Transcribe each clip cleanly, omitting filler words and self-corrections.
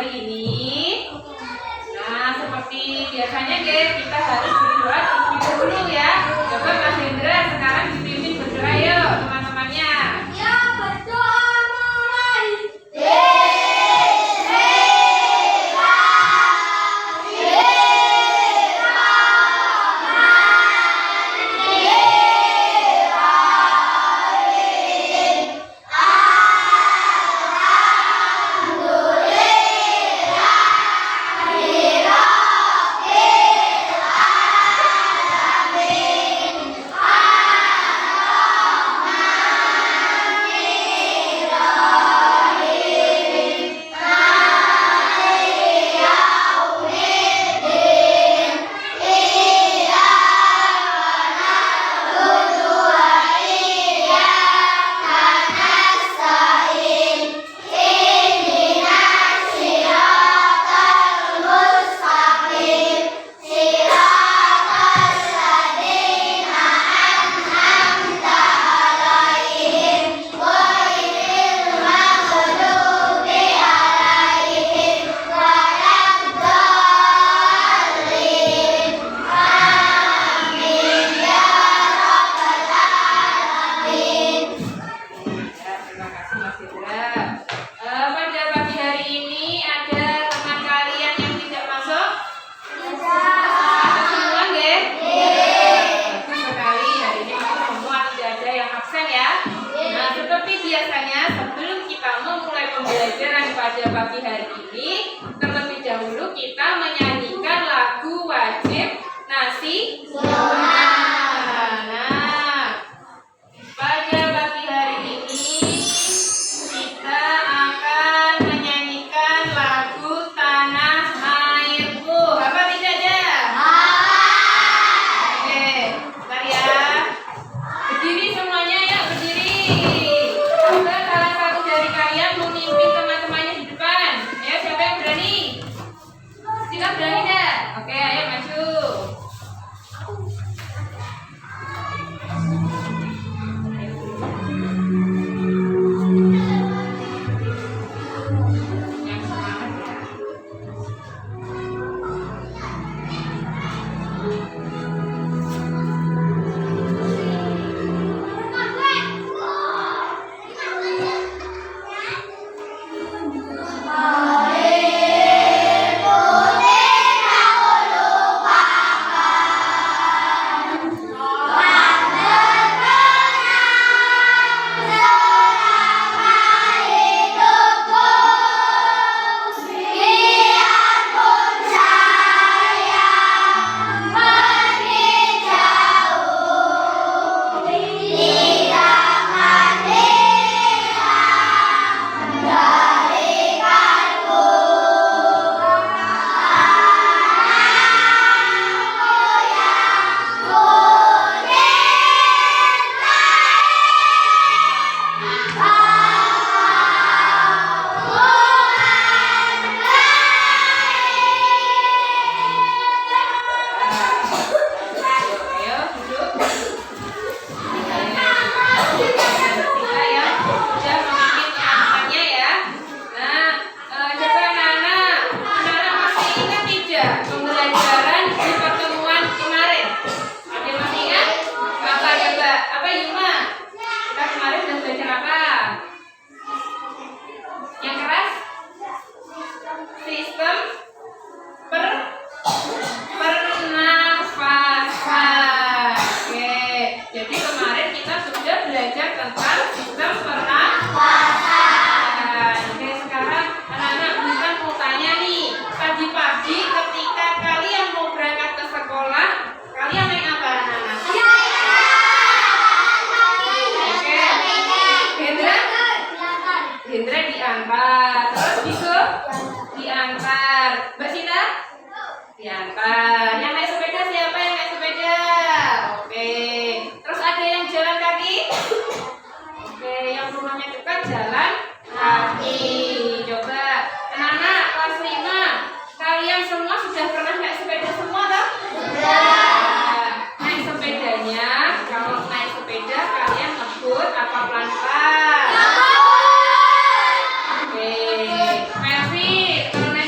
hari ini. Nah, seperti biasanya kita harus berdoa terlebih dahulu ya. Coba Mas Hendra sekarang dipimpin berdoa yuk teman-temannya. Ya, berdoa mulai. Pada pagi hari ini, terlebih dahulu kita menyanyikan lagu wajib nasi Nah, pada pagi hari ini kita akan menyanyikan lagu Tanah Airku. Apa tidak ada? Oke, bentar ya. Berdiri semuanya ya, berdiri. Coba salah satu dari kalian memimpin teman-temannya di depan. Ya, siapa yang berani? Sila berani enggak? Oke, ayo maju. Yang semangat ya. Ayo duduk. Kita ya sudah memimpin teman-temannya ya. Nah, coba anak-anak masih ingat tidak pembelajaran di pertemuan kemarin? Ada yang masih ingat? Apa coba? Apa Yuma? Kita kemarin sudah belajar apa? Yang keras? Sistem pernafasan. Oke, jadi kemarin kita sudah belajar tentang sistem pernafasan. Oke, sekarang anak-anak bukan mau tanya nih. Pagi-pagi ketika kalian mau berangkat ke sekolah, kalian naik apa anak-anak? Oke, Hendra diantar. Terus Bisu diantar. Mbak Sita diantar. Yang naik sepeda siapa yang naik sepeda? Oke. Terus ada yang jalan kaki? Oke, yang rumahnya dekat jalan kaki. Coba anak-anak kelas 5, kalian semua sudah pernah naik sepeda semua toh? Sudah. Naik sepedanya, kalau naik sepeda kalian ngebut apa pelan-pelan? Oke. Melvi, kalau naik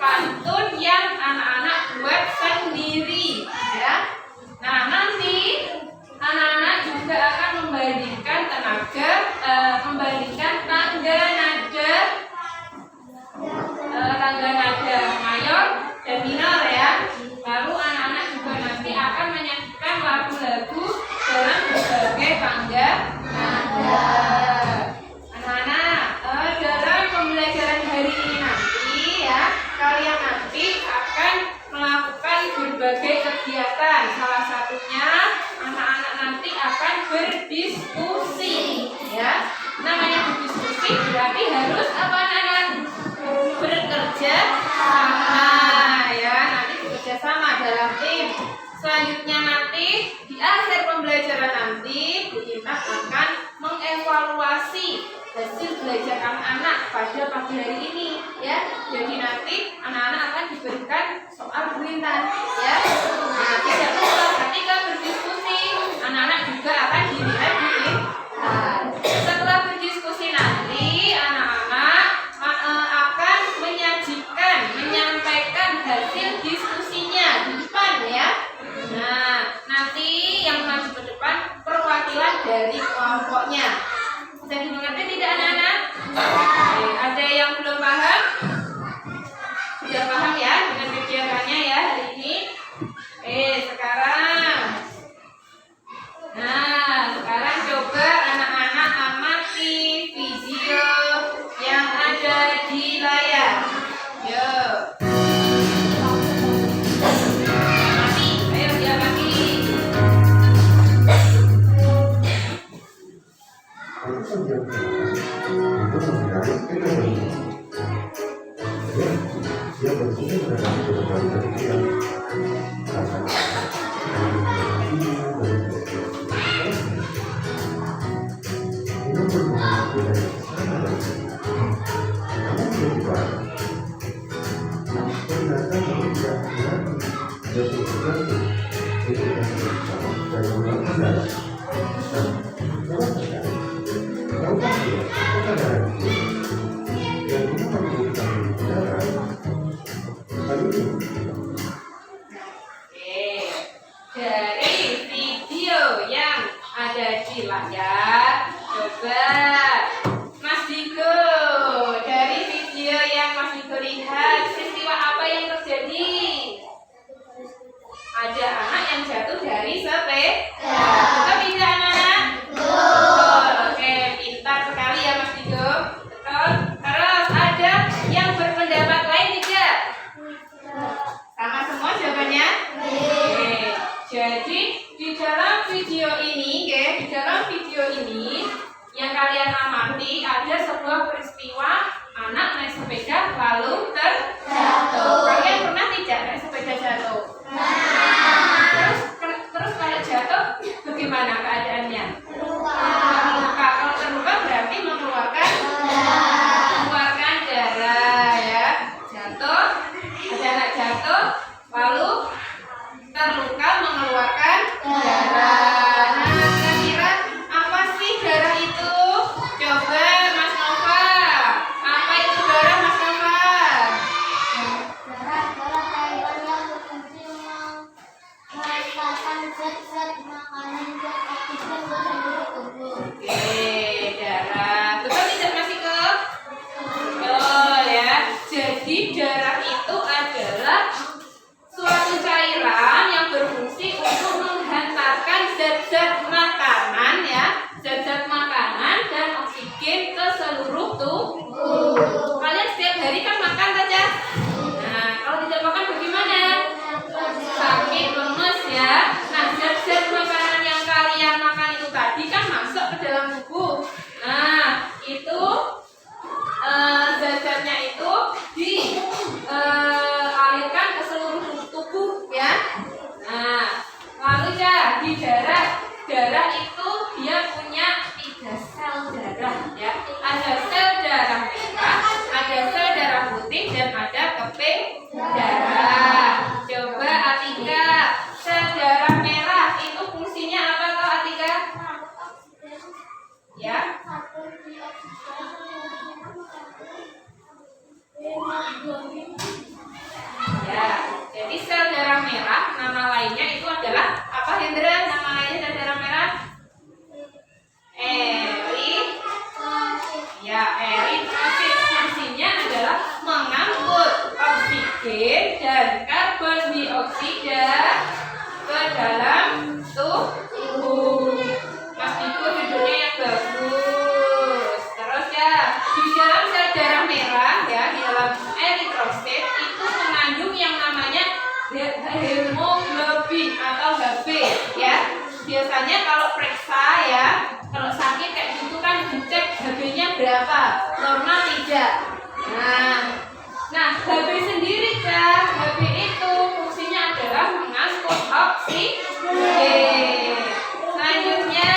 pantun yang anak-anak buat sendiri, ya. Nah, nanti anak-anak juga akan membandingkan tangga nada mayor dan minor, ya. Lalu anak-anak juga nanti akan menyanyikan lagu-lagu dalam berbagai tangga nada. Anak-anak, dalam pembelajaran hari ini nanti, ya, kalian nanti akan melakukan berbagai kegiatan. Salah satunya anak-anak nanti akan berdiskusi, ya. Namanya berdiskusi berarti harus apa, anak-anak? Bekerja sama, ya. Nanti bekerja sama dalam tim. Selanjutnya nanti di akhir pembelajaran nanti Bu Intan akan mengevaluasi hasil belajar anak-anak pada pagi hari ini, ya. Jadi nanti anak-anak akan diberikan soal Bu Intan, ya. Nah, tidak lupa ketika berdiskusi anak-anak juga akan dinilai Bu Intan. Setelah berdiskusi nanti anak-anak akan menyampaikan hasil diskusinya di depan, ya. Nah, nanti yang maju ke depan perwakilan dari kelompoknya. Bisa dimengerti tidak, anak-anak? Oke, ada yang belum paham? Sudah paham, ya, dengan kegiatannya, ya, hari ini? Sekarang coba anak-anak amati video yang ada di layar. Yuk. Amati, ayo diamati. Dia berfungsi terhadap beberapa yang Dari video yang ada di layar, coba Mas Diko, dari video yang Mas Diko lihat, peristiwa apa yang terjadi? Ada anak yang jatuh dari sepeda. Betul tidak, anak-anak? Betul. Oke, pintar sekali ya Mas Diko. Betul. Terus ada yang berpendapat lain tidak? Sama semua jawabannya? Oke. Jadi hidrogen dan karbon dioksida ke dalam tubuh. Mas Diko hidupnya yang bagus. Terus ya, di dalam sel darah merah ya, di dalam eritrosit itu mengandung yang namanya hemoglobin atau Hb ya. Biasanya kalau periksa ya, kalau sakit kayak gitu kan dicek Hb-nya berapa, normal tidak. Nah, Hb sendiri kan, Hb itu fungsinya adalah mengangkut oksigen. Selanjutnya,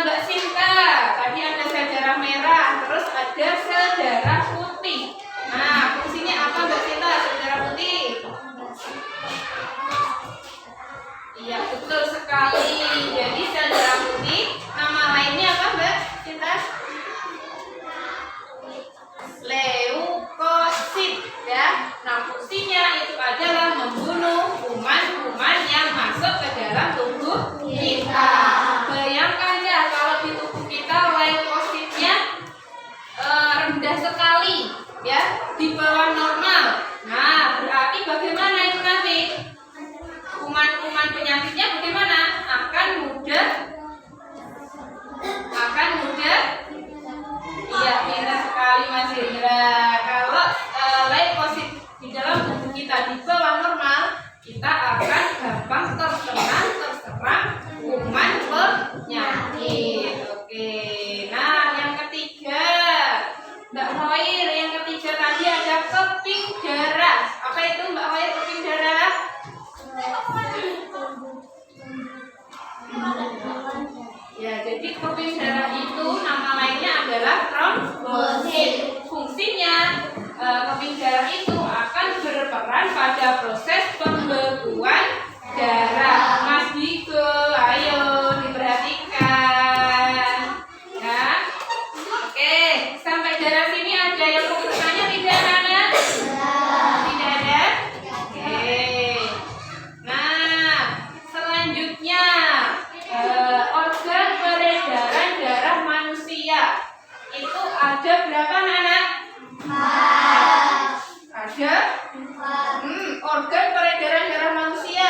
Mbak Sinta, tadi ada sel darah merah, terus ada sel darah putih. Nah, fungsinya apa Mbak Sinta, sel darah putih? Iya, betul sekali. Jadi sel darah putih, nama lainnya apa Mbak Sinta? Leukosit ya. Nah, fungsinya itu adalah membunuh kuman-kuman yang masuk ke dalam tubuh kita. Bayangkan ya kalau di tubuh kita leukositnya rendah sekali ya, di bawah normal. Nah, berarti bagaimana itu nanti? Kuman-kuman penyakitnya bagaimana? Akan mudah iya, pintar sekali Mas Hendra. Kalau leukosit di dalam tubuh kita di bawah normal, kita akan gampang terserang kuman penyakit. Oke. Nah, yang ketiga, Mbak Hoir, yang ketiga tadi ada keping darah. Apa itu Mbak Hoir, keping darah? Ya, jadi keping darah itu nama lainnya adalah trombosit. Fungsinya keping darah itu akan berperan pada proses pembekuan darah. Mas Diko, ayo diperhatikan. Ya. Oke, sampai darah sini ada yang mau bertanya tidak, Nana? Tidak ada? Oke. Nah, selanjutnya organ peredaran darah manusia itu ada berapa anak? Ada? Organ peredaran darah manusia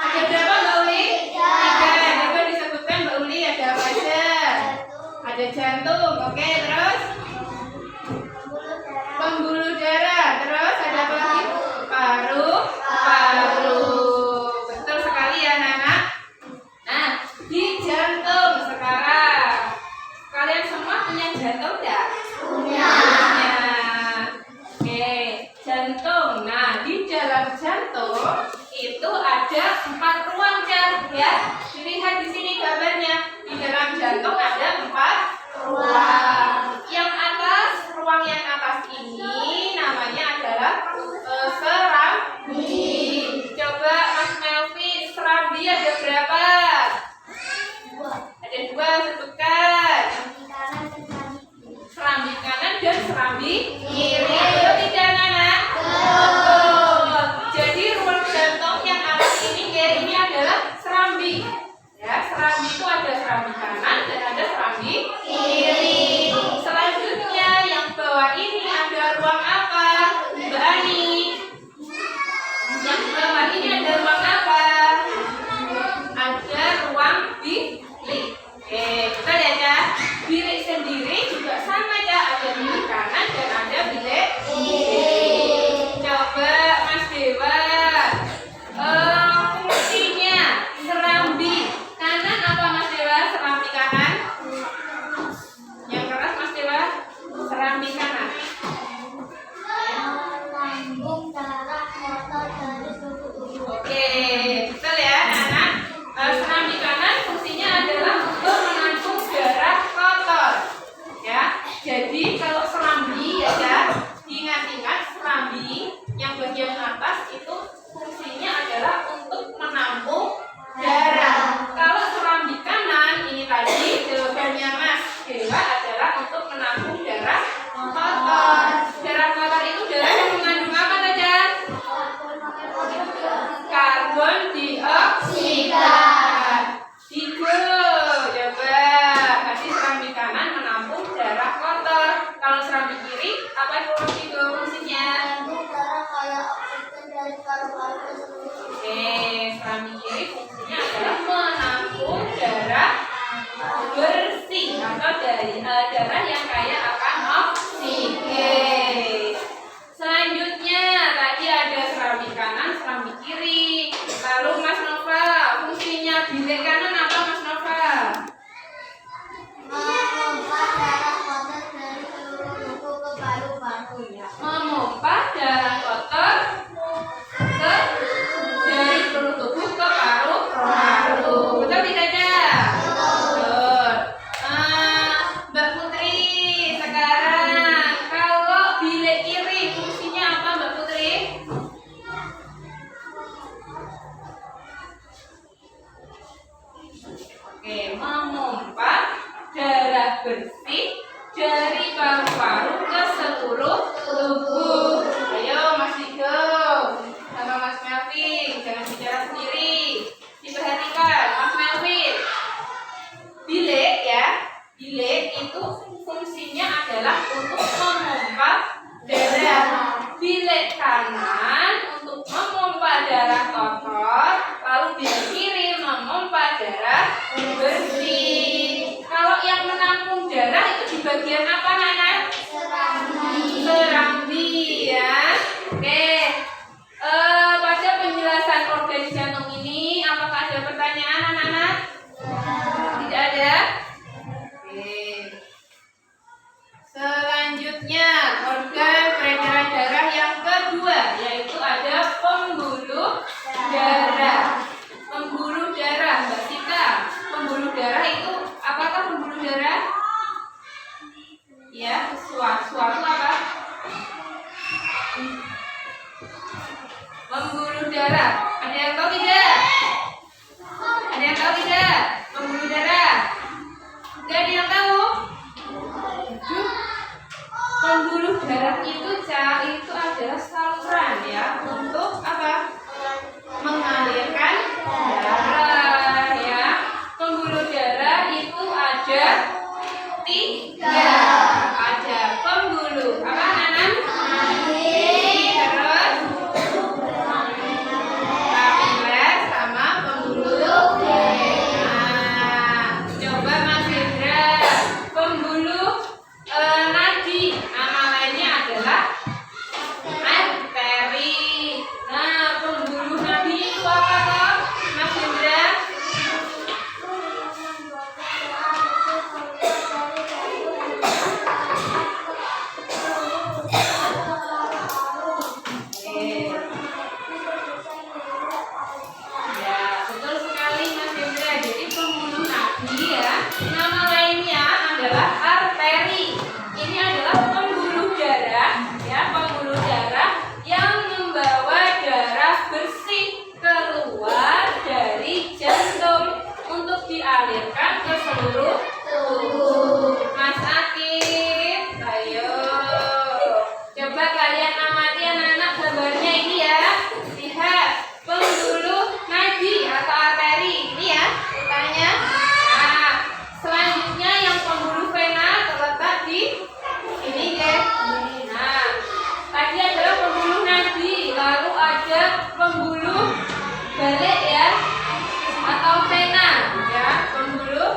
ada berapa Mbak Uli? 3. Coba disebutkan Mbak Uli, ada apa aja? Ada jantung, oke, terus pembuluh darah, terus ada apa lagi? Paru. Betul sekali ya anak-anak. Nah, di jantung sekarang, kalian semua punya jantung tidak? Punya. Oke, jantung. Nah, di dalam jantung itu ada 4 ruang ya. Dilihat di sini gambarnya. Di dalam jantung ada 4 ruang. Ruang yang atas ini namanya adalah serambi. Coba Mas Melvi, serambi ada berapa? Ada 2, sebutkan. Serambi kanan dan serambi kiri. Betul tidak, Nana? Betul. Jadi ruang jantung yang atas ini adalah serambi. Ya, serambi itu ada serambi kanan dan ada serambi kiri. Selanjutnya yang bawah ini ada ruang apa? balik kanan untuk memompa darah kotor, lalu di kiri memompa darah bersih. Kalau yang menampung darah itu di bagian apa, Nana? Serambi ya. Oke. Pada penjelasan organ jantung ini, apakah ada pertanyaan, anak-anak? Tidak ada? Oke. Selanjutnya, organ peredaran darah yang kedua, yaitu ada pembuluh darah. Pembuluh darah, Mbak Sita. Pembuluh darah itu, apakah pembuluh darah? Ya, suatu apa? Pembuluh darah. Ada yang tahu tidak? Ada yang tahu tidak? Pembuluh darah. Tidak ada yang tahu? Pembuluh darah itu adalah saluran ya untuk apa? Mengalirkan darah ya. Pembuluh darah itu ada 3. Ada pembuluh apa, Nanan? Terus kapiler sama pembuluh vena. Coba Mas Hendra, pembuluh nadi, nama lainnya adalah arteri. Nah, pembuluh nadi itu apa toh, Mas Hendra? Ya, betul sekali Mas Hendra. Jadi pembuluh nadi ya, nama lainnya adalah arteri. Ini adalah pembuluh darah ya, pembuluh darah yang membawa darah bersih keluar dari jantung untuk dialirkan ke seluruh tubuh. Mas Akif, ayo. Coba kalian amati anak-anak gambarnya ini ya. Lihat, pembuluh nadi atau arteri ini ya ceritanya. Nah, selanjutnya yang pembuluh vena terletak di ini deh. Nah, tadi adalah pembuluh nadi, lalu ada pembuluh balik ya atau vena ya, pembuluh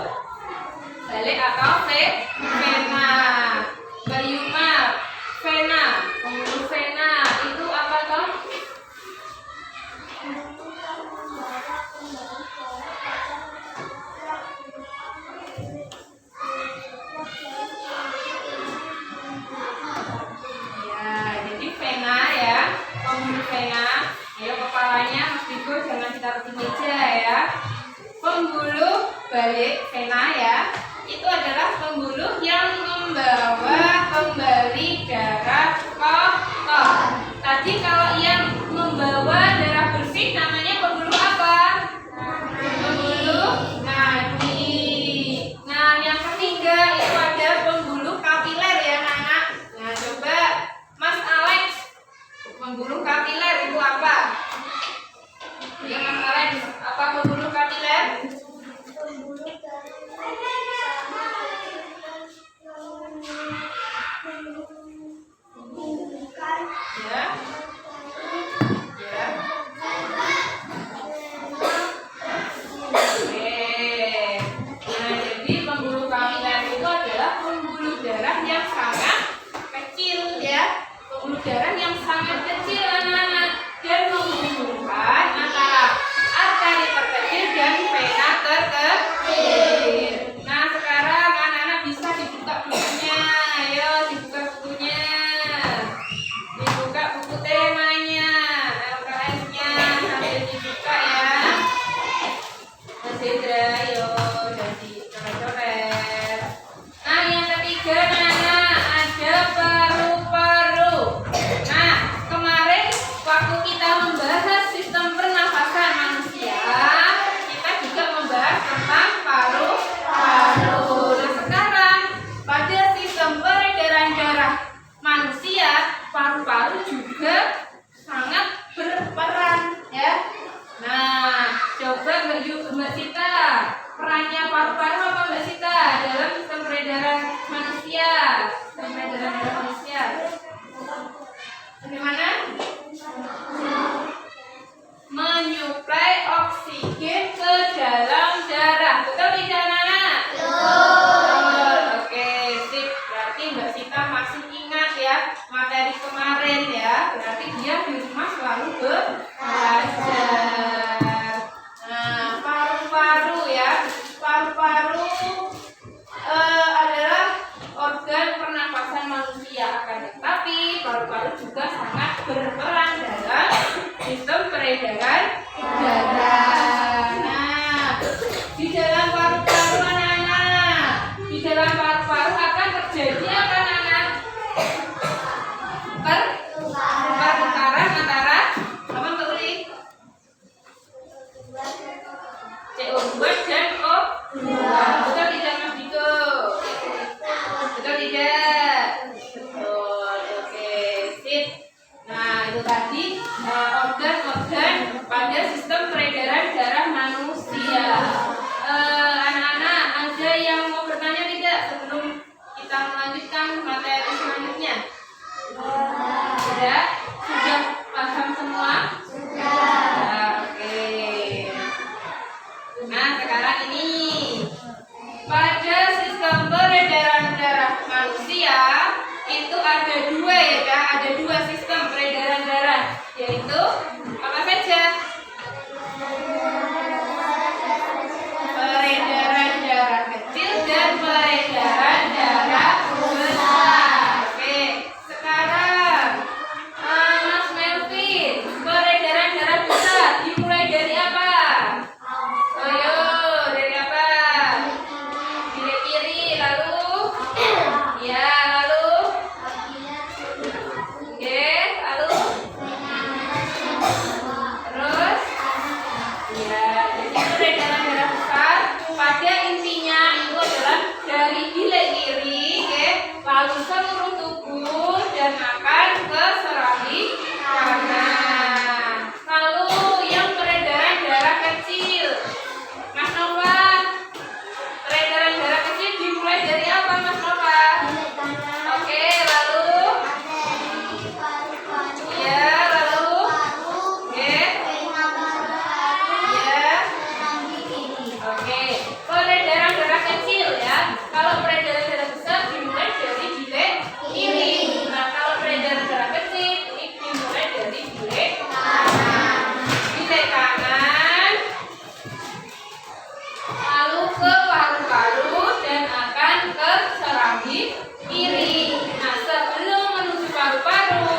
balik atau vena. Bayuma, vena, pembuluh vena itu apa toh? Ya, jadi vena ya, pembuluh vena. Ya, kepalanya Mas Bigo jangan ditaruh di meja ya. Pembuluh balik vena ya, itu adalah pembuluh yang membawa kembali darah kotor. Tadi kalau yang membawa darah bersih namanya pembuluh apa? Pembuluh nadi. Nah, yang ketiga itu ada pembuluh kapiler ya, anak. Nah, coba Mas Alex, pembuluh kapiler itu apa? Ya, Mas Alex, apa pembuluh kapiler? Ya. Ya. Oke. Nah, jadi pembuluh kapiler itu adalah pembuluh darah yang sangat kecil ya. Pembuluh darah yang sangat kecil anak-anak dan menghubungkan antara arteri terkecil dan vena antara apa Mbak Uli? CO2 dan O2. Betul tidak Mas Diko? Betul tidak? Betul. Oke, sip. Nah, itu tadi organ-organ pada sistem peredaran darah manusia. Anak-anak, ada yang mau bertanya tidak sebelum kita melanjutkan materi selanjutnya? Sudah? Sudah paham semua? Sudah. Oke. Nah, sekarang ini pada sistem peredaran darah manusia itu ada dua ya Kak, ada dua sistem peredaran darah, yaitu apa saja? Peredaran darah kecil dan peredaran darah besar. Oke, sekarang Mas Melvin, peredaran darah besar dimulai dari apa? Ayo, dari apa? Bilik kiri, lalu ya, lalu oke, lalu terus ya, jadi peredaran darah besar pada intinya itu adalah dari bilik kiri, oke, lalu seluruh tubuh dan akan ke serambi kanan. Lalu yang peredaran darah kecil, Mas Nova, peredaran darah kecil dimulai dari apa Mas Nova? Oke, lalu ya, lalu oke, ya, oke. Peredaran darah kecil ya. Kalau peredaran darah besar dimulai dari bilik kiri. Nah, kalau peredaran darah kecil ini dimulai dari bilik kanan. Bilik kanan, lalu ke paru-paru dan akan ke serambi kiri. Nah, sebelum menuju paru-paru,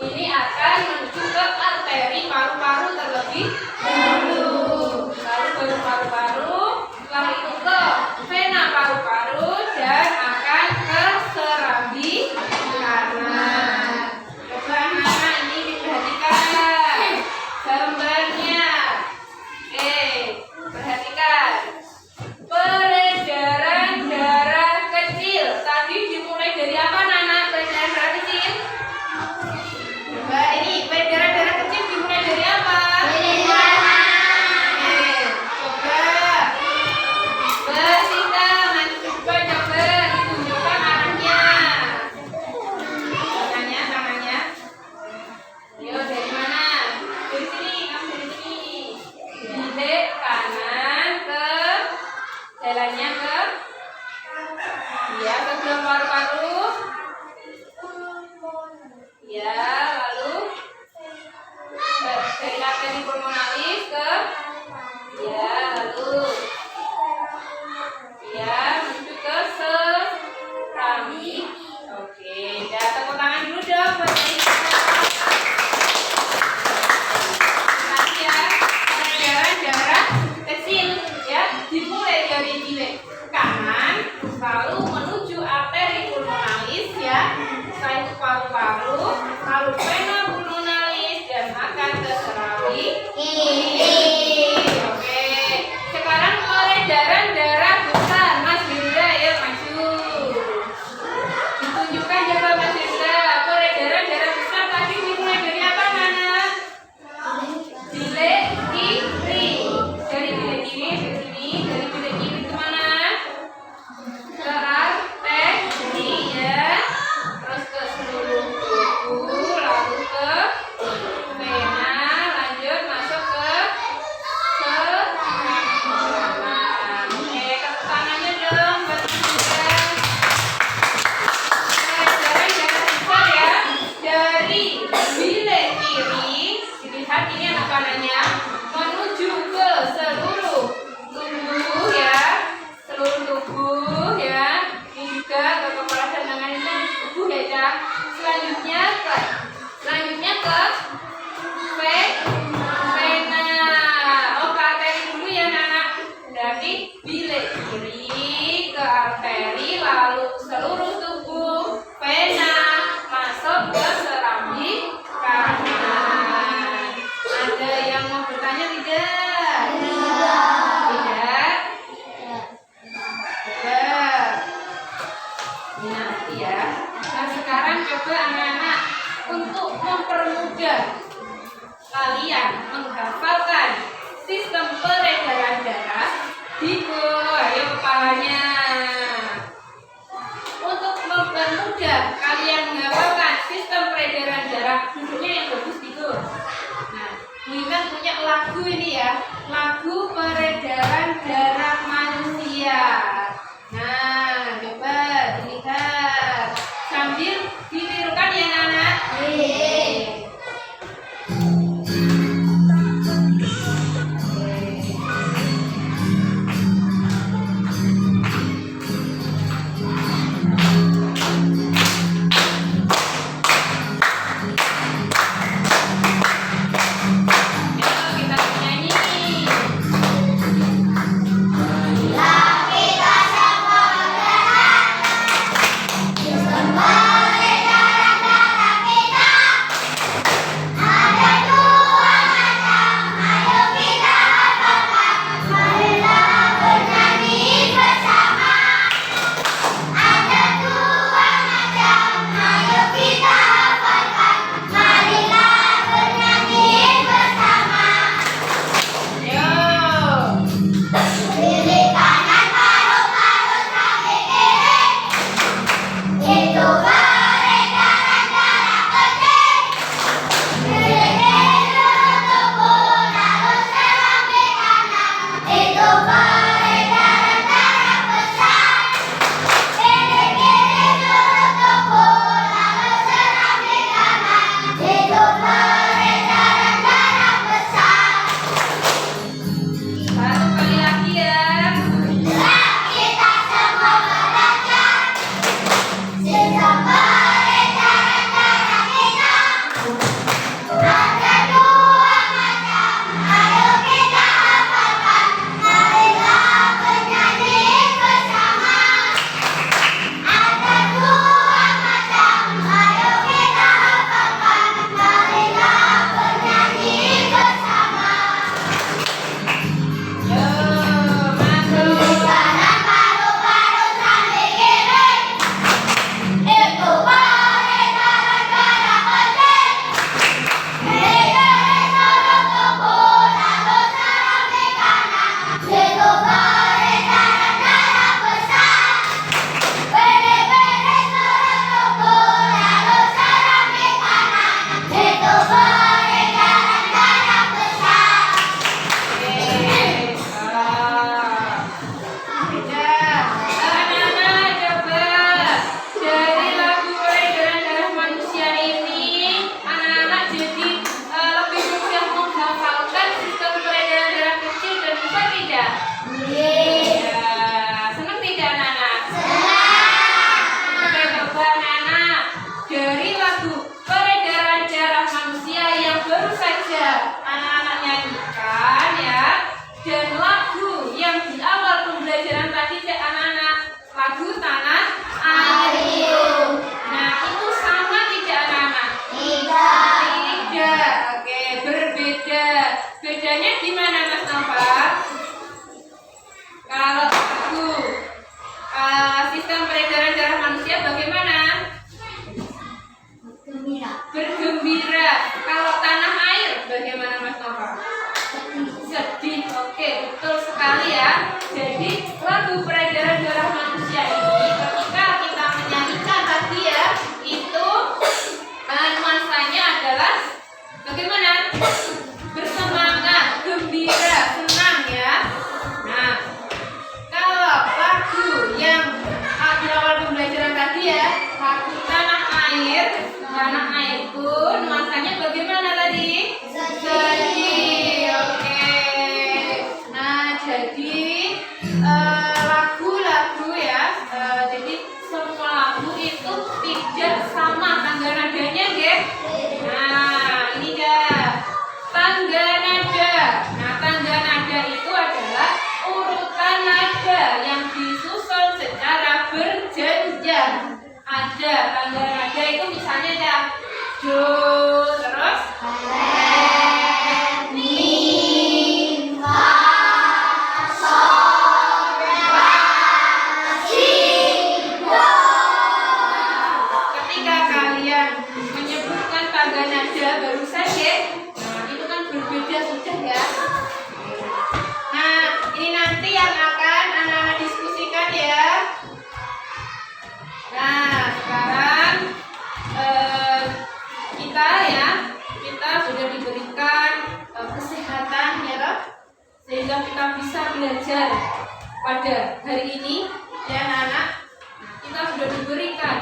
ini akan menuju ke arteri paru-paru terlebih dahulu. Lalu baru paru-paru, setelah itu ke vena paru-paru dan akan ke serambi kanan. Coba anak-anak ini diperhatikan gambarnya. Oke, perhatikan. Peredaran darah kecil tadi dimulai dari apa Nana? Peredaran darah kecil? Coba ini peredaran darah kecil dimulai dari apa? Oke, coba Basita, coba ditunjukkan arahnya. Tangannya. Yo, dari mana? Dari sini, kamu dari sini. Bilik kanan ke jalannya ke ya, sebelum paru-paru ya, lalu dari arteri pulmonalis ke ya, lalu ya, menuju ke serambi. Oke, udah, tepuk tangan dulu dong buat Basita. Nanti ya, peredaran darah kecil ya, dimulai dari bilik kanan, lalu menuju arteri pulmonalis ya, setelah itu paru-paru, lalu vena pulmonalis dan akan ke serambi kiri. Oke, sekarang peredaran darah besar, Mas Hendra ya maju. Ditunjukkan coba Mas Hendra, peredaran darah besar tadi dimulai dari apa Nana? Bilik kiri. Dari bilik kiri ke sini, dari bilik kiri kemana? Ke arteri ya, terus ke seluruh tubuh, lalu ke vena, lanjut masuk ke serangan. Oke, tepuk tangannya dong buat kita. Peredaran darah besar ya, dari bilik kiri, dilihat ini anak kanannya, menuju ke seluruh tubuh ya, seluruh tubuh ya, ini juga ke kepala dan tangan itu tubuh ya Cak. Selanjutnya ke vena. Oh, ke arteri dulu ya anak. Berarti bilik kiri ke arteri, lalu seluruh tubuh, vena, masuk ke serambi kanan. lagu ini ya, lagu peredaran darah manusia. Nah, coba dilihat sambil ditirukan ya anak-anak. sehingga kita bisa belajar pada hari ini ya anak-anak. Kita sudah diberikan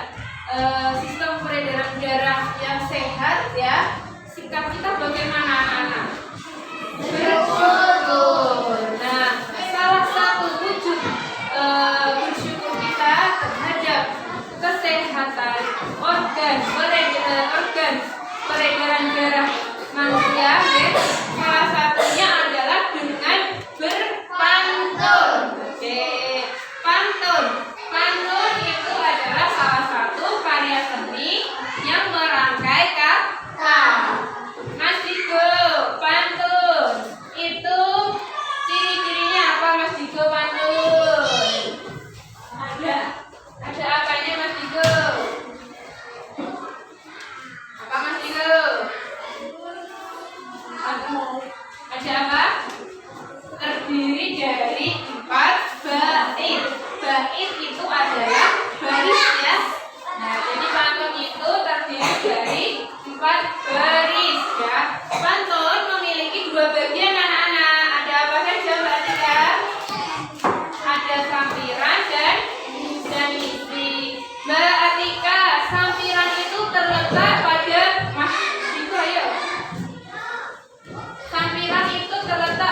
sistem peredaran darah yang sehat ya. Sikap kita bagaimana anak-anak? Bersyukur. Nah, salah satu wujud bersyukur kita terhadap kesehatan organ peredaran darah manusia, salah satunya adalah dengan berpantun. Oke, pantun. Pantun itu adalah salah satu karya seni yang merangkai kata. Mas Diko, pantun itu ciri-cirinya apa Mas Diko pantun? Ada apanya Mas Diko? Apa Mas Diko? Ada apa? Terdiri dari 4 bait. Bait itu adalah baris ya. Nah, jadi pantun itu terdiri dari 4 baris ya. Pantun memiliki 2 bagian anak-anak. Ada apa saja Mbak Tika? Ada sampiran dan isi. Mbak Atika, sampiran itu terletak pada Mas Diko, ayo. Sampiran itu terletak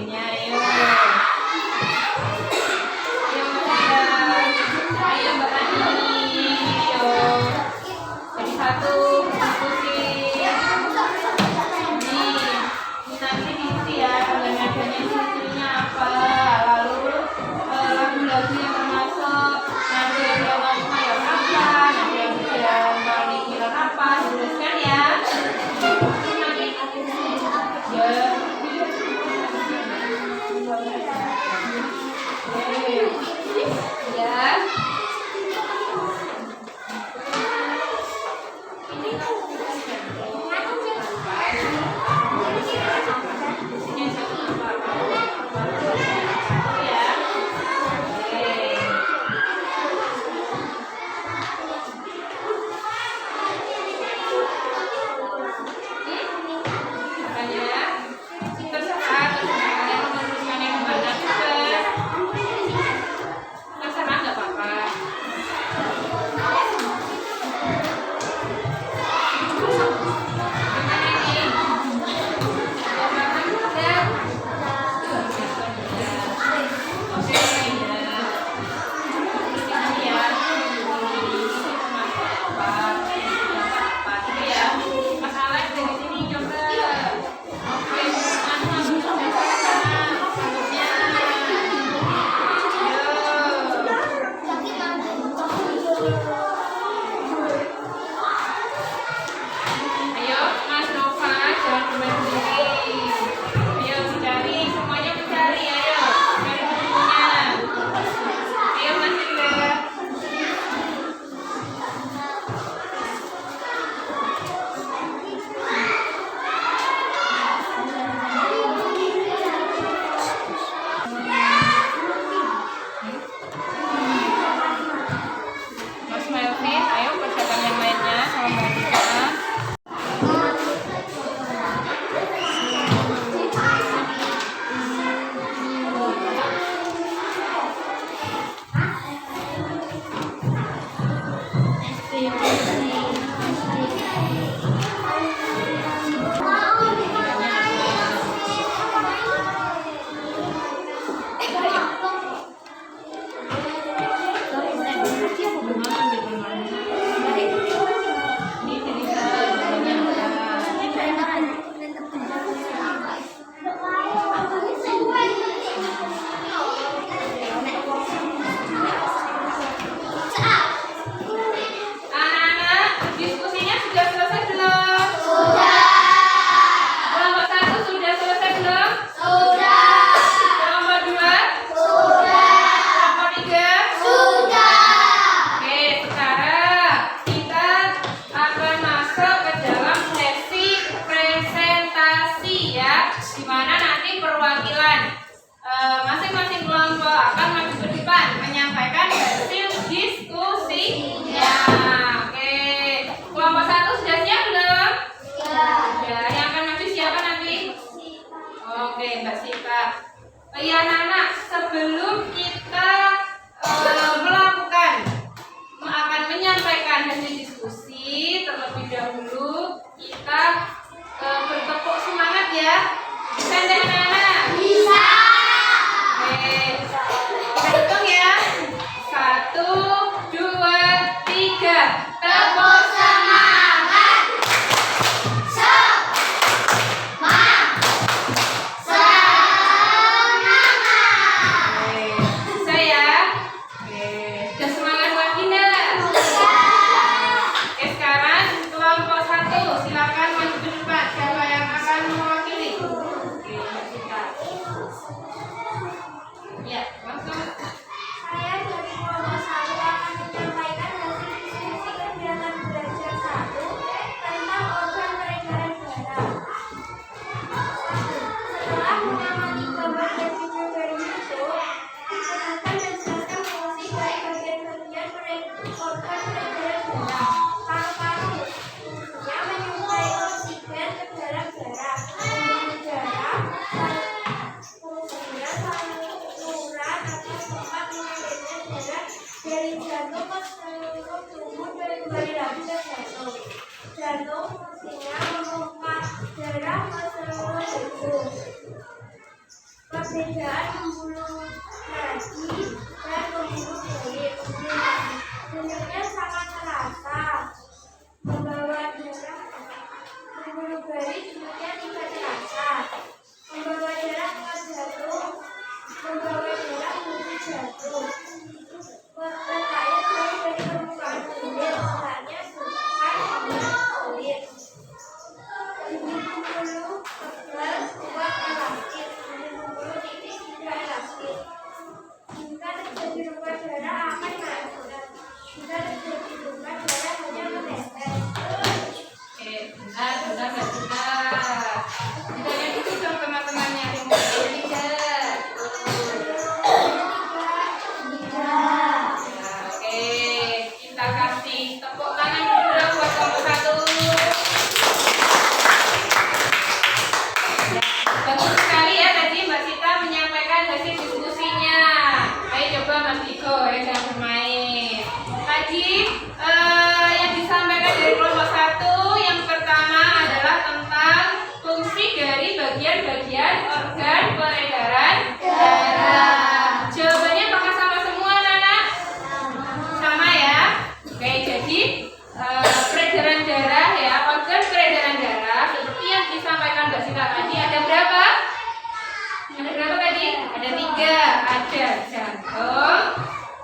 dirinya. Ayo. Ayo Mbak Sita. Ayo Mbak Ani. Ayo. Jadi satu diskusi. Ini nanti diisi ya. Nadanya isinya apa. Lalu lagu-lagu yang termasuk nada yang mayor apa, nada yang paling minor apa, jelaskan ya. Mas Melvin, ayo persiapan yang lainnya sama Mbak Dita. Anak-anak, diskusinya sudah selesai belum? Kelompok 1 sudah selesai belum? Kelompok 2? Kelompok 3? Oke, sekarang kita akan masuk ke dalam sesi presentasi ya, di mana nanti perwakilan masing-masing kelompok akan maju ke depan menyampaikan hasil diskusinya. Oke, kelompok 1 sudah siap belum? Sudah. Yang akan maju siapa nanti? Oke, Mbak Sita. Ya anak-anak, sebelum kita akan menyampaikan hasil diskusi, terlebih dahulu kita bertepuk semangat ya. Bisa deh anak-anak? Oke, kita hitung ya. 1, 2, 3. Tepuk semangat. Oke, bisa ya? Oke, sudah semangat lagi enggak? Oke, sekarang kelompok 1 silakan maju ke depan. Siapa yang akan mewakili? Oke, Mbak Sita. perbedaan memburu nasi dan memburu kulit. Bentuknya sangat terasa. Membawa jarak, memburu garis bentuknya tidak terasa. Membawa jarak buat jatuh, membawa jarak menuju jatuh. Letaknya jauh dari permukaan kulit, letaknya bukan dengan kulit. Bulu tebal kuat elastis, bulu tipis tidak elastis. Jika terjadi luka darah akan naik. Jika terjadi luka darah hanya menetes. Oke, benar Mbak Sita. Ditanya dulu dong teman-temannya yang mau belajar. Oke, kita kasih tepuk tangan dulu buat kelompok 1. Bagus sekali ya tadi Mbak Sita menyampaikan hasil diskusinya. Ayo coba Mas Diko ya jangan bermain. Tadi yang disampaikan dari kelompok 1 yang pertama adalah tentang fungsi dari bagian-bagian organ peredaran darah. Jawabannya apakah sama semua anak-anak? Sama ya. Oke, jadi peredaran darah ya, organ peredaran darah seperti yang disampaikan Mbak Sita tadi ada berapa? Ada berapa tadi? Ada 3. Ada jantung,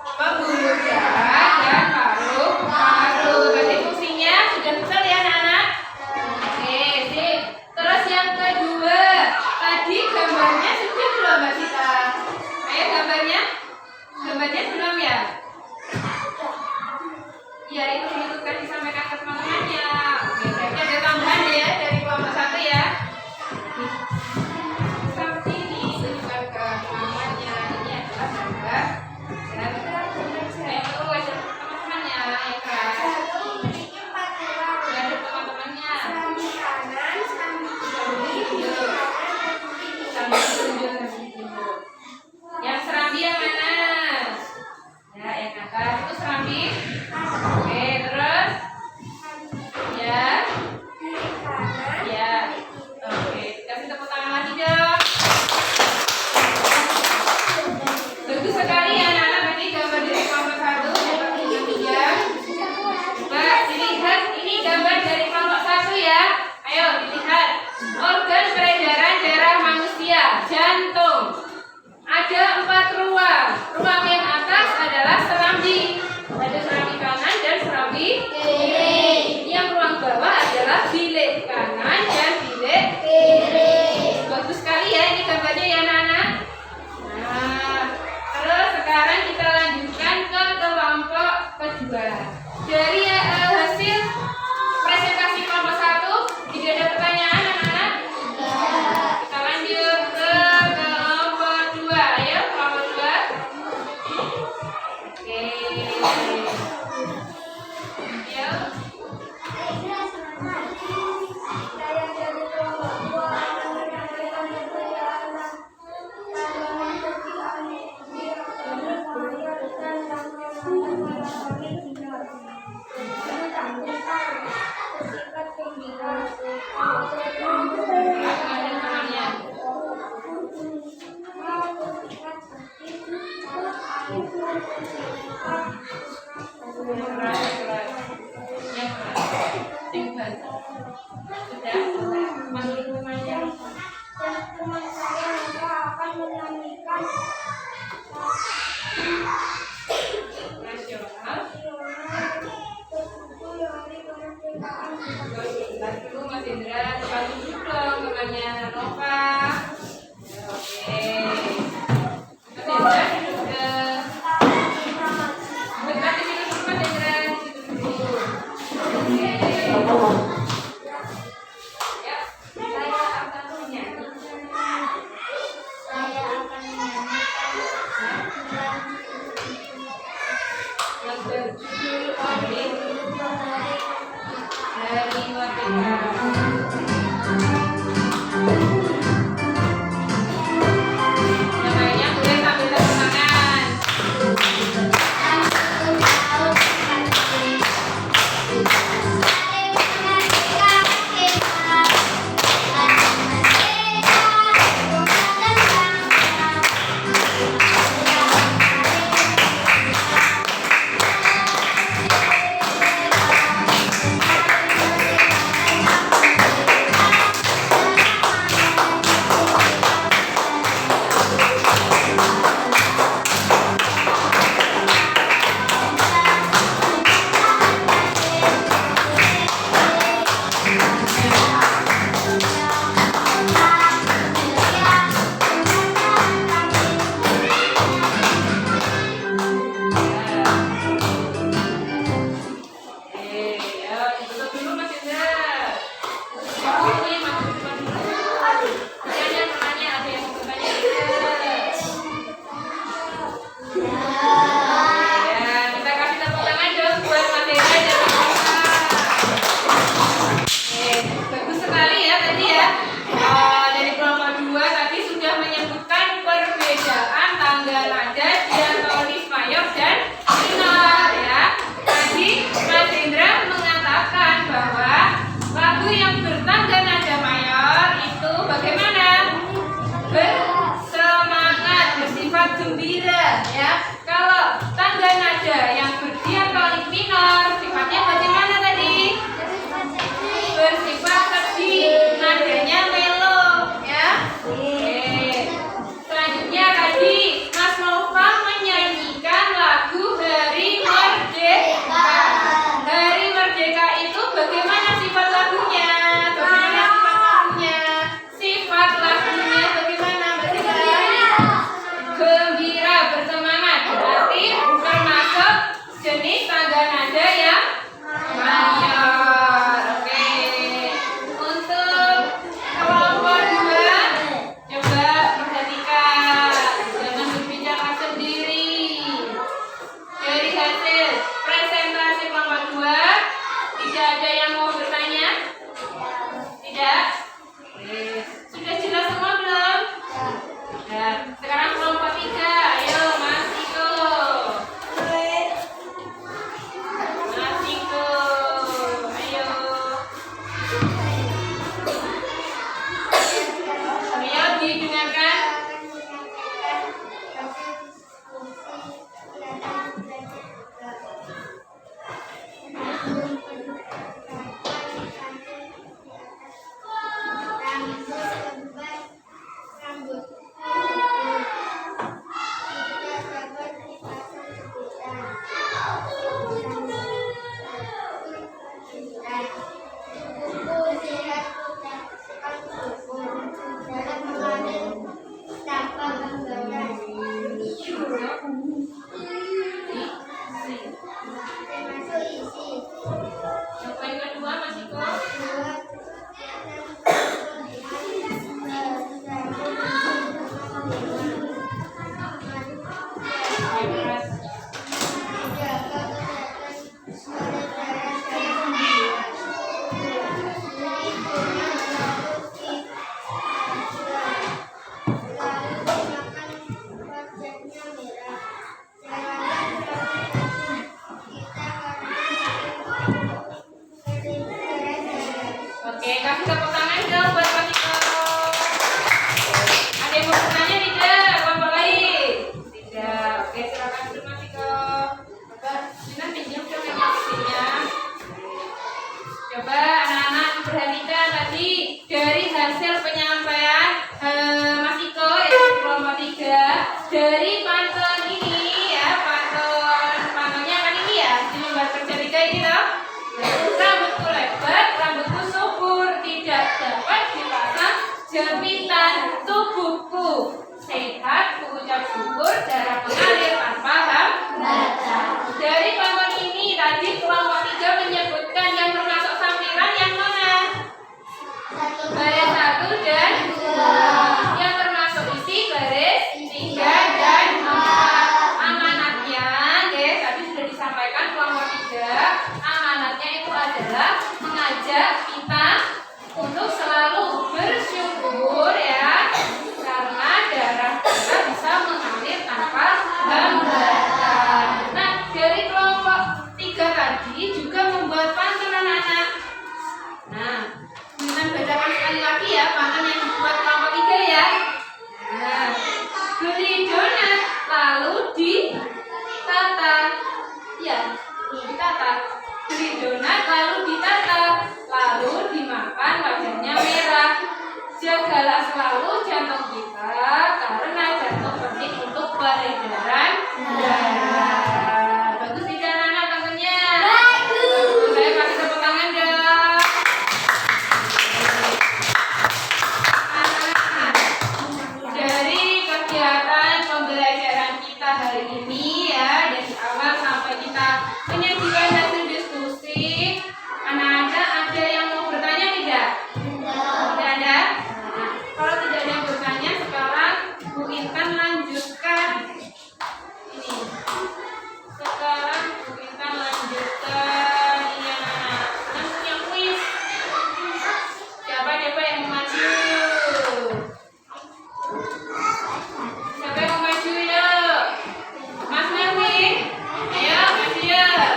pembuluh darah, dan paru-paru. Berarti fungsinya sudah betul ya anak-anak? Oke, sip. Terus yang kedua, tadi gambarnya sudah belum Mbak Sita? Ayo gambarnya? Gambarnya belum ya? Ya itu kan disampaikan ke teman-temannya. Oke, berarti ada tambahan ya dari kelompok 1 ya. Seperti ini tunjukkan ke teman-temannya. Ini adalah gambar. Saya itu wajah teman-temannya ya kan. Jantung memiliki 4 tulang. Wajah teman-temannya. Serambi kanan, serambi kiri, kiri kanan, dan kiri. Sambil tunjuk. Yang serambi yang mana? Ya, yang atas itu serambi. Oke, terus ya, Kiri kanan, ya. Oke, kasih tepuk tangan lagi dong. Bagus sekali ya anak-anak, tadi gambar dari kelompok 1 seperti ini ya. Coba dilihat, ini gambar dari kelompok 1 ya. Ayo dilihat. Organ peredaran darah manusia, jantung. Ada 4 ruang. Ruang yang atas adalah serambi. Ada serambi kanan dan serambi kiri. Yang ruang bawah adalah bilik kanan dan bilik kiri. Bagus sekali ya ini gambarnya ya anak-anak. Nah, terus sekarang kita lanjutkan ke kelompok kedua. Dari hasil presentasi kelompok 1, tidak ada pertanyaan anak-anak? Kita lanjut ke kelompok 2. Ayo kelompok 2. Oke. Ayo. Saya dari kelompok 2 akan menyampaikan pertanyaan pandangan kecil aneh saya tentang kami tidak tentang bersifat gembira. Ada temannya. Yang keras. Yang keras. Sudah? Masuk temannya. Dan teman saya juga akan menyanyikan Nasional. berkumpul hari kemerdekaan. Lalu Mas Indra, cepat duduk dong temannya Nova. Oke. Mas Indra duduk dekat di situ dulu Mas Indra. Di situ dulu. Oke. gembira ya. Kalau tangga nada yang berdiatonik minor sifatnya bagaimana tadi? Bersifat sedih, nadanya melo ya. Oke. Selanjutnya tadi Mas Nova menyanyikan lagu Hari Merdeka. Hari Merdeka itu bagaimana sifat lagunya? Bagaimana sifat lagunya? Sifat lagunya bagaimana Mbak Sita? Gembira, bersemangat. Berarti termasuk jenis tangga nada yang mayor. Oke. Untuk kelompok 2, coba perhatikan. Jangan berbicara sendiri. Dari hasil presentasi kelompok 2, tidak ada yang mau bertanya? Tidak? Oke. Sudah jelas semua belum? Nah, sekarang kelompok 3. Ayo Mas Iko. Mas Iko. Ayo. Ayo didengarkan. Yang kedua Mas Iko. Oke, kasih tepuk tangan dong buat Mas Iko. Ada yang mau bertanya tidak? Kelompok lain? Tidak. Oke, silakan dulu Mas Iko. Coba, Dina pinjam dong yang maksudnya. Coba anak-anak perhatikan tadi dari hasil penyampaian Mas Iko yang kelompok 3 dari pantun ini ya, pantunnya kan ini ya di lembar kerja 3 ini loh. Rambutku lebar, rambutku subur, tidak dapat dipasang jempitan. Tubuhku sehat, ku ucap syukur, darah mengalir tanpa hambatan. Dari pantun ini tadi kelompok 3 menyebutkan yang termasuk sampiran yang mana? Baris 1 dan 2. Yang termasuk isi baris 3 dan 4. Amanatnya, guys, tadi sudah disampaikan kelompok 3. Amanatnya itu adalah mengajak kita untuk selalu bersyukur ya, karena darah kita bisa mengalir tanpa hambatan. Nah, dari kelompok 3 tadi juga membuat pantun anak-anak. Nah, dengan bacakan sekali lagi ya pantun yang dibuat kelompok 3 ya. Nah, beli donat lalu ditata. Ya, ditata. Beli donat lalu ditata, lalu dimakan wajahnya merah. Jagalah selalu jantung kita, karena jantung penting untuk peredaran darah. Bagus tidak anak tentunya? Bagus. Saya kasih tepuk tangan dong. Dari kegiatan pembelajaran kita hari ini ya, dari awal sampai kita menyajikan hasil diskusi, anak-anak ada yang mau bertanya tidak? Tidak ada? Nah, kalau tidak ada yang bertanya, sekarang Bu Intan lanjutkan ini. Sekarang Bu Intan lanjutkan ini anak-anak. Kan punya kuis. Siapa yang mau maju? Siapa yang mau maju yuk? Mas Melvin, ayo maju yuk.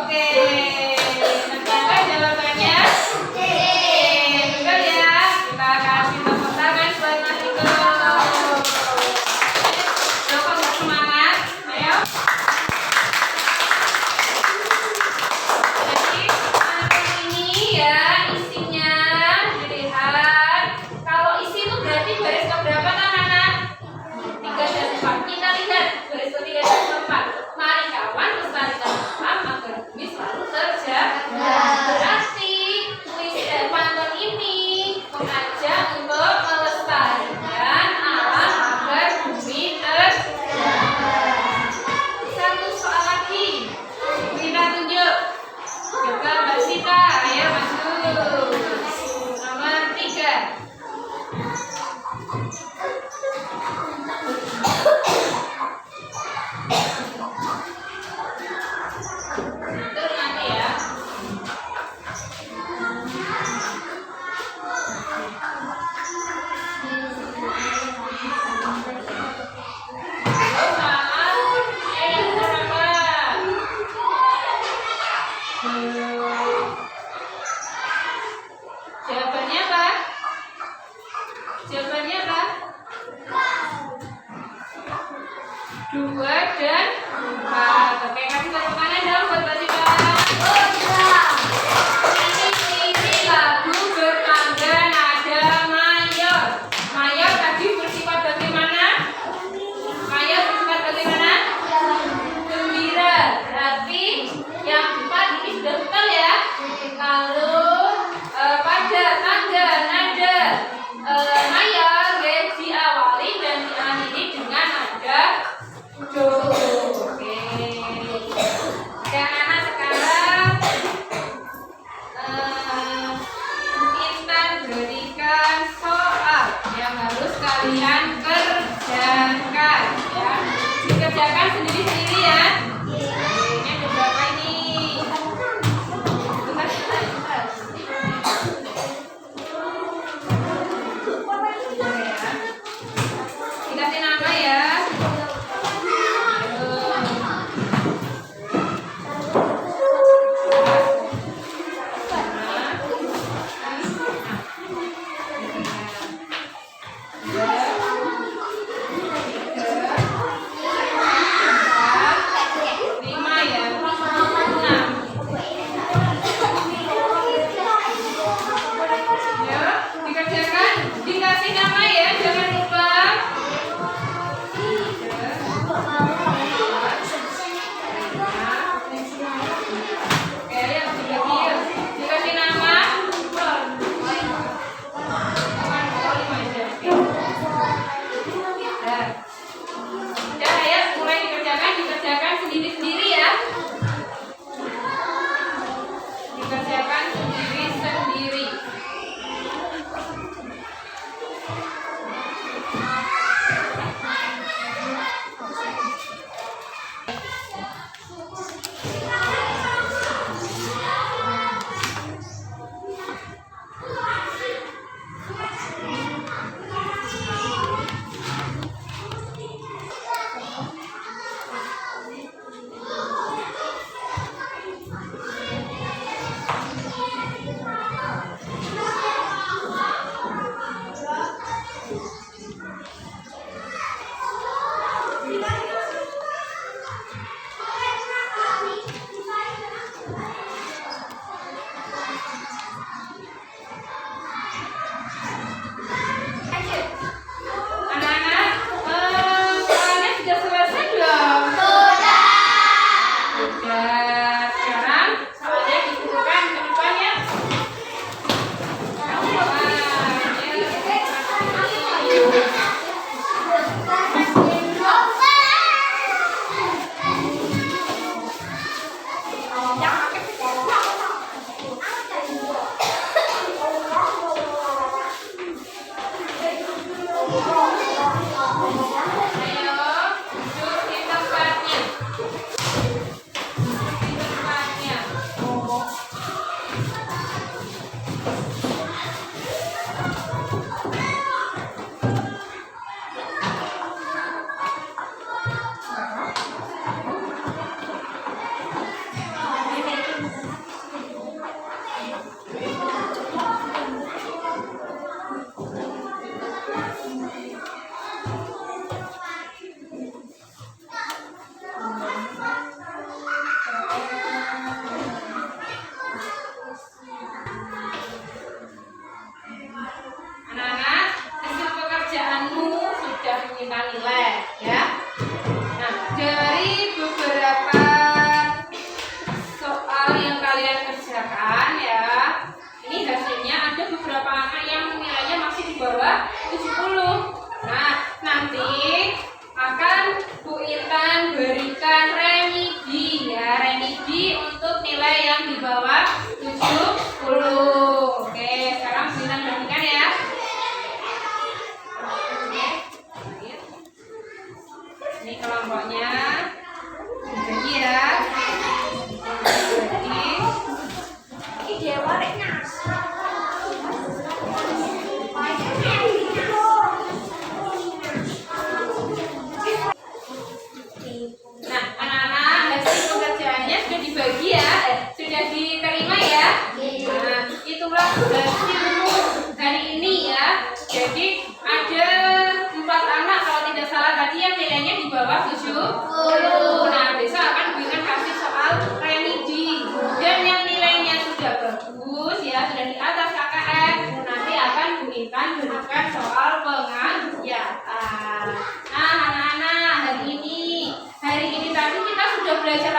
Oke. Ternyata jawabannya betul ya. Kita kasih tepuk tangan buat Mas Iko. Joko bersemangat. Ayo. Jadi materi ini ya isinya dilihat. Kalau isi itu berarti baris keberapa anak-anak? 3 dan 4. Kita lihat baris ke 3 dan 4. Mari kawan, lestarikan alam agar bumi selalu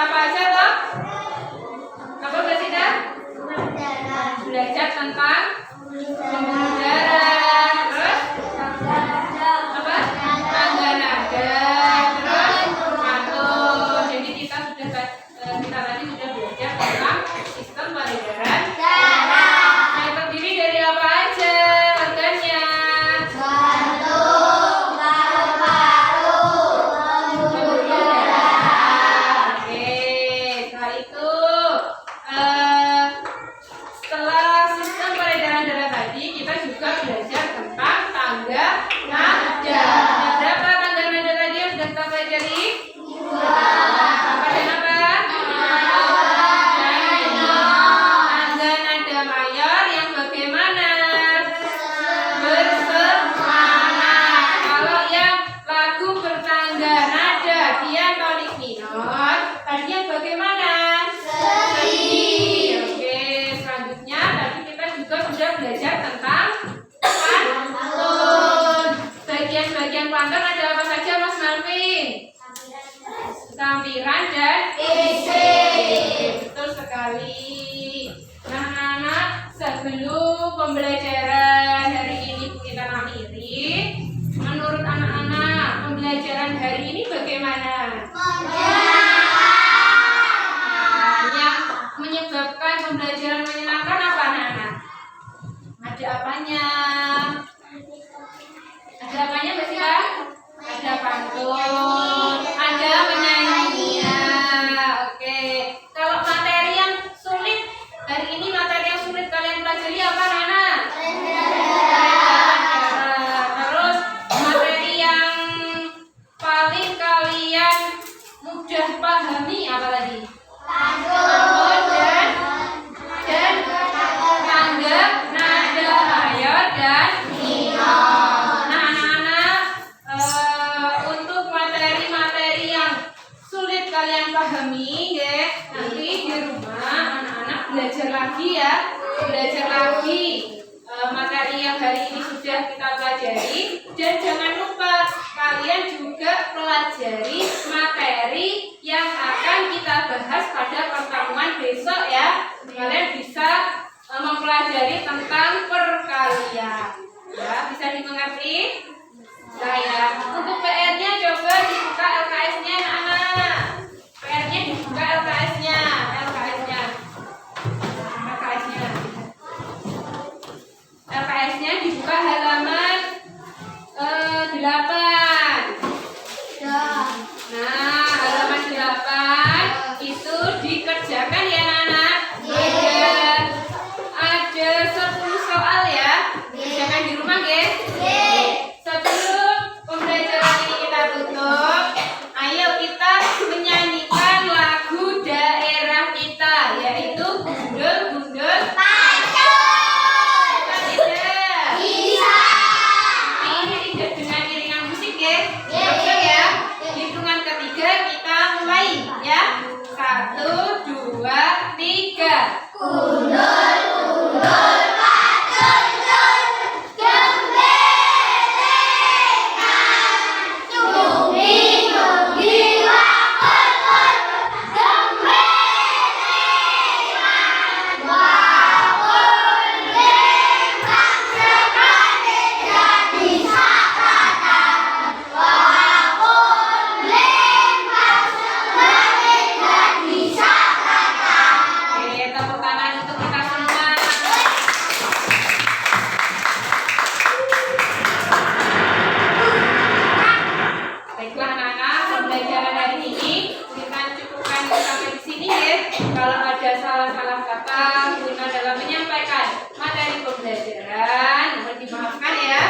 apa aja toh? Apa Mbak Sita? Belajar tentang pembuluh darah, terus apa? Tangga nada, terus atur. Jadi kita tadi sudah belajar tentang sistem peredaran darah. Yang terdiri dari apa aja organnya? Setelah sistem peredaran darah tadi, kita juga belajar tentang tangga nada. Ada berapa tangga nada tadi yang sudah kita pelajari? Apa dan apa? Tangga nada mayor yang bagaimana? Bersemangat. Kalau yang lagu bertangga nada diatonik minor, tadi yang bagaimana? Selanjutnya tadi kita juga sudah belajar tentang pantun. Bagian-bagian pantun ada apa saja Mas Marvin? Sampiran dan isi. Betul sekali. Nah anak-anak, sebelum pembelajaran hari ini kita akhiri, menurut anak-anak pembelajaran hari ini bagaimana? Yang menyebabkan pembelajaran menyenangkan apa anak-anak? Ada apanya? Ada apanya Mbak Sita? Ada pantun, ada penyanyinya. Oke. Kalau materi yang sulit hari ini, materi yang sulit kalian pelajari apa anak-anak? Terus materi yang paling kalian mudah pahami apa tadi? Pantun dan tangga nada mayor dan minor. Nah anak-anak, untuk materi-materi yang sulit kalian pahami ya, nanti di rumah anak-anak belajar lagi ya, belajar lagi materi yang hari ini sudah kita pelajari. Dan jangan lupa kalian juga pelajari materi yang akan kita bahas pada pertemuan besok ya. Kalian bisa mempelajari tentang perkalian. Ya, bisa dimengerti? Saya untuk PR-nya coba dibuka LKS-nya anak-anak. PR-nya dibuka LKS-nya. LKS-nya dibuka halaman 8. Nah, halaman 8 itu dikerjakan ya anak-anak. Ada 10 soal ya. Kerjakan di rumah ya. Sebelum pembelajaran ini kita tutup, ayo kita menyanyikan lagu daerah kita, yaitu Gundul-Gundul Pantun. Bisa. Ini tidak dengan iringan musik ya. Oke ya. Hitungan ketiga kita mulai ya. 1, 2, 3. Gundul-gundul kalau ada salah-salah kata guna dalam menyampaikan materi pembelajaran, mohon dimaafkan ya.